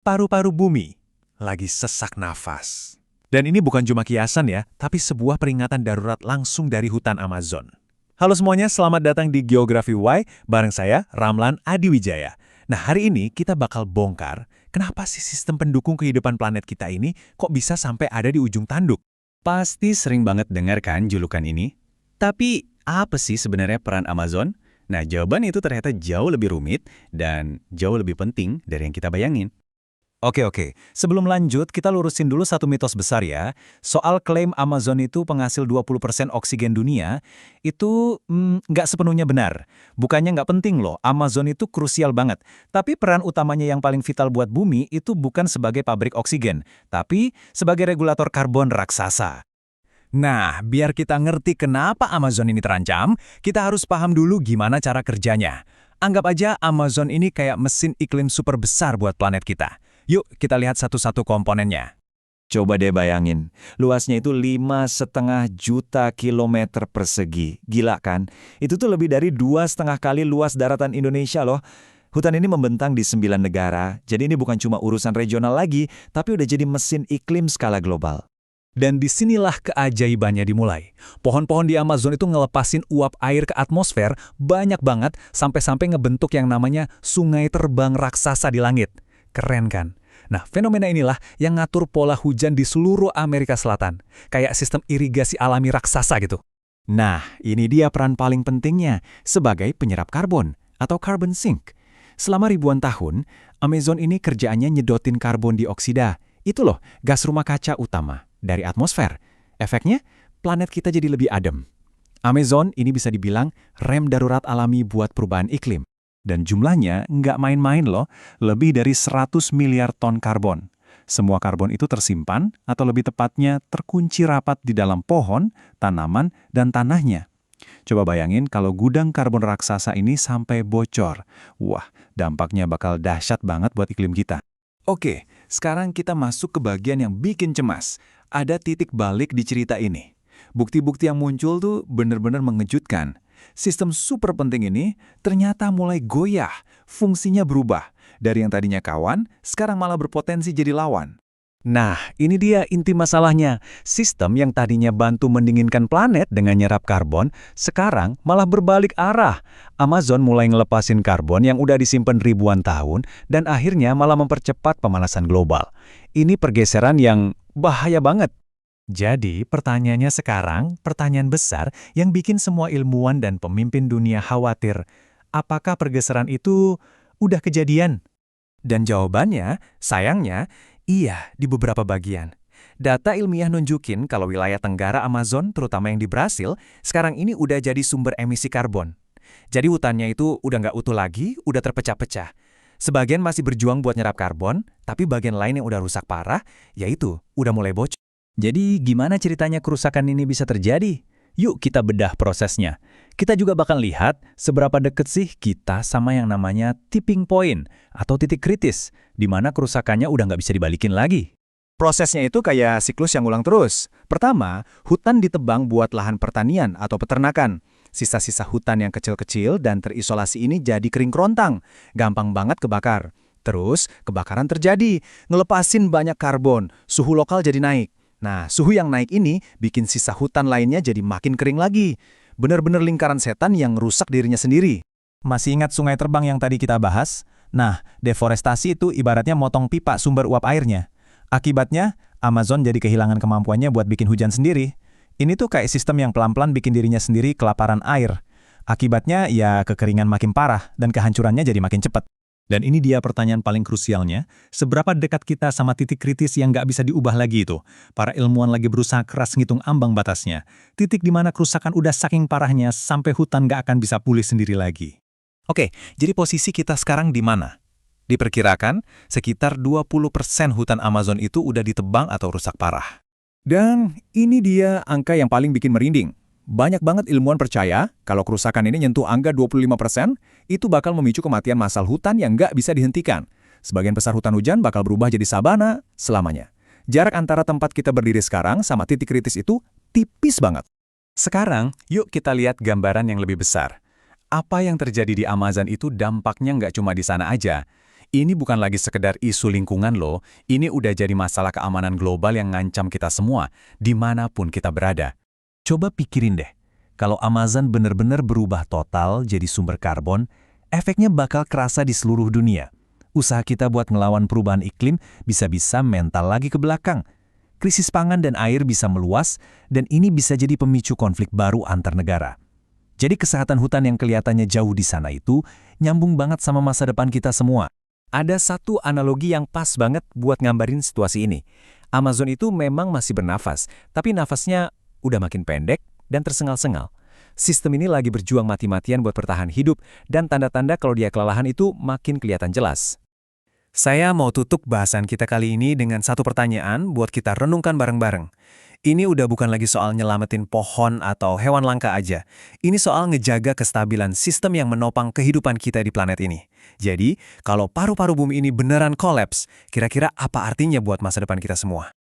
Paru-paru bumi lagi sesak nafas. Dan ini bukan cuma kiasan ya, tapi sebuah peringatan darurat langsung dari hutan Amazon. Halo semuanya, selamat datang di Geografi Y bareng saya, Ramlan Adiwijaya. Nah, hari ini kita bakal bongkar kenapa sih sistem pendukung kehidupan planet kita ini kok bisa sampai ada di ujung tanduk. Pasti sering banget dengar kan julukan ini? Tapi apa sih sebenarnya peran Amazon? Nah, jawaban itu ternyata jauh lebih rumit dan jauh lebih penting dari yang kita bayangin. Oke. Sebelum lanjut, kita lurusin dulu satu mitos besar ya. Soal klaim Amazon itu penghasil 20% oksigen dunia, itu nggak sepenuhnya benar. Bukannya nggak penting loh, Amazon itu krusial banget. Tapi peran utamanya yang paling vital buat bumi itu bukan sebagai pabrik oksigen, tapi sebagai regulator karbon raksasa. Nah, biar kita ngerti kenapa Amazon ini terancam, kita harus paham dulu gimana cara kerjanya. Anggap aja Amazon ini kayak mesin iklim super besar buat planet kita. Yuk, kita lihat satu-satu komponennya. Coba deh bayangin, luasnya itu 5,5 juta kilometer persegi. Gila kan? Itu tuh lebih dari 2,5 kali luas daratan Indonesia loh. Hutan ini membentang di 9 negara, jadi ini bukan cuma urusan regional lagi, tapi udah jadi mesin iklim skala global. Dan disinilah keajaibannya dimulai. Pohon-pohon di Amazon itu ngelepasin uap air ke atmosfer banyak banget sampai-sampai ngebentuk yang namanya sungai terbang raksasa di langit. Keren kan? Nah, fenomena inilah yang ngatur pola hujan di seluruh Amerika Selatan. Kayak sistem irigasi alami raksasa gitu. Nah, ini dia peran paling pentingnya sebagai penyerap karbon atau carbon sink. Selama ribuan tahun, Amazon ini kerjaannya nyedotin karbon dioksida. Itu loh, gas rumah kaca utama dari atmosfer. Efeknya, planet kita jadi lebih adem. Amazon ini bisa dibilang rem darurat alami buat perubahan iklim. Dan jumlahnya nggak main-main loh, lebih dari 100 miliar ton karbon. Semua karbon itu tersimpan, atau lebih tepatnya terkunci rapat di dalam pohon, tanaman, dan tanahnya. Coba bayangin kalau gudang karbon raksasa ini sampai bocor. Wah, dampaknya bakal dahsyat banget buat iklim kita. Oke, sekarang kita masuk ke bagian yang bikin cemas. Ada titik balik di cerita ini. Bukti-bukti yang muncul tuh bener-bener mengejutkan. Sistem super penting ini ternyata mulai goyah, fungsinya berubah. Dari yang tadinya kawan, sekarang malah berpotensi jadi lawan. Nah, ini dia inti masalahnya. Sistem yang tadinya bantu mendinginkan planet dengan nyerap karbon, sekarang malah berbalik arah. Amazon mulai ngelepasin karbon yang udah disimpan ribuan tahun, dan akhirnya malah mempercepat pemanasan global. Ini pergeseran yang bahaya banget. Jadi, pertanyaannya sekarang, pertanyaan besar yang bikin semua ilmuwan dan pemimpin dunia khawatir. Apakah pergeseran itu udah kejadian? Dan jawabannya, sayangnya, iya di beberapa bagian. Data ilmiah nunjukin kalau wilayah tenggara Amazon, terutama yang di Brasil, sekarang ini udah jadi sumber emisi karbon. Jadi hutannya itu udah nggak utuh lagi, udah terpecah-pecah. Sebagian masih berjuang buat nyerap karbon, tapi bagian lain yang udah rusak parah, yaitu udah mulai bocor. Jadi gimana ceritanya kerusakan ini bisa terjadi? Yuk kita bedah prosesnya. Kita juga bakal lihat seberapa deket sih kita sama yang namanya tipping point atau titik kritis, di mana kerusakannya udah nggak bisa dibalikin lagi. Prosesnya itu kayak siklus yang ulang terus. Pertama, hutan ditebang buat lahan pertanian atau peternakan. Sisa-sisa hutan yang kecil-kecil dan terisolasi ini jadi kering kerontang, gampang banget kebakar. Terus, kebakaran terjadi, ngelepasin banyak karbon, suhu lokal jadi naik. Nah, suhu yang naik ini bikin sisa hutan lainnya jadi makin kering lagi. Bener-bener lingkaran setan yang rusak dirinya sendiri. Masih ingat sungai terbang yang tadi kita bahas? Nah, deforestasi itu ibaratnya motong pipa sumber uap airnya. Akibatnya, Amazon jadi kehilangan kemampuannya buat bikin hujan sendiri. Ini tuh kayak sistem yang pelan-pelan bikin dirinya sendiri kelaparan air. Akibatnya, ya kekeringan makin parah dan kehancurannya jadi makin cepat. Dan ini dia pertanyaan paling krusialnya, seberapa dekat kita sama titik kritis yang nggak bisa diubah lagi itu? Para ilmuwan lagi berusaha keras ngitung ambang batasnya. Titik di mana kerusakan udah saking parahnya sampai hutan nggak akan bisa pulih sendiri lagi. Oke, jadi posisi kita sekarang di mana? Diperkirakan, sekitar 20% hutan Amazon itu udah ditebang atau rusak parah. Dan ini dia angka yang paling bikin merinding. Banyak banget ilmuwan percaya kalau kerusakan ini nyentuh angka 25%, itu bakal memicu kematian massal hutan yang nggak bisa dihentikan. Sebagian besar hutan hujan bakal berubah jadi sabana selamanya. Jarak antara tempat kita berdiri sekarang sama titik kritis itu tipis banget. Sekarang, yuk kita lihat gambaran yang lebih besar. Apa yang terjadi di Amazon itu dampaknya nggak cuma di sana aja. Ini bukan lagi sekedar isu lingkungan loh, ini udah jadi masalah keamanan global yang ngancam kita semua, dimanapun kita berada. Coba pikirin deh, kalau Amazon benar-benar berubah total jadi sumber karbon, efeknya bakal kerasa di seluruh dunia. Usaha kita buat ngelawan perubahan iklim bisa-bisa mental lagi ke belakang. Krisis pangan dan air bisa meluas, dan ini bisa jadi pemicu konflik baru antar negara. Jadi kesehatan hutan yang kelihatannya jauh di sana itu nyambung banget sama masa depan kita semua. Ada satu analogi yang pas banget buat ngambarin situasi ini. Amazon itu memang masih bernafas, tapi nafasnya udah makin pendek dan tersengal-sengal. Sistem ini lagi berjuang mati-matian buat bertahan hidup, dan tanda-tanda kalau dia kelelahan itu makin kelihatan jelas. Saya mau tutup bahasan kita kali ini dengan satu pertanyaan buat kita renungkan bareng-bareng. Ini udah bukan lagi soal nyelamatin pohon atau hewan langka aja. Ini soal ngejaga kestabilan sistem yang menopang kehidupan kita di planet ini. Jadi, kalau paru-paru bumi ini beneran kolaps, kira-kira apa artinya buat masa depan kita semua?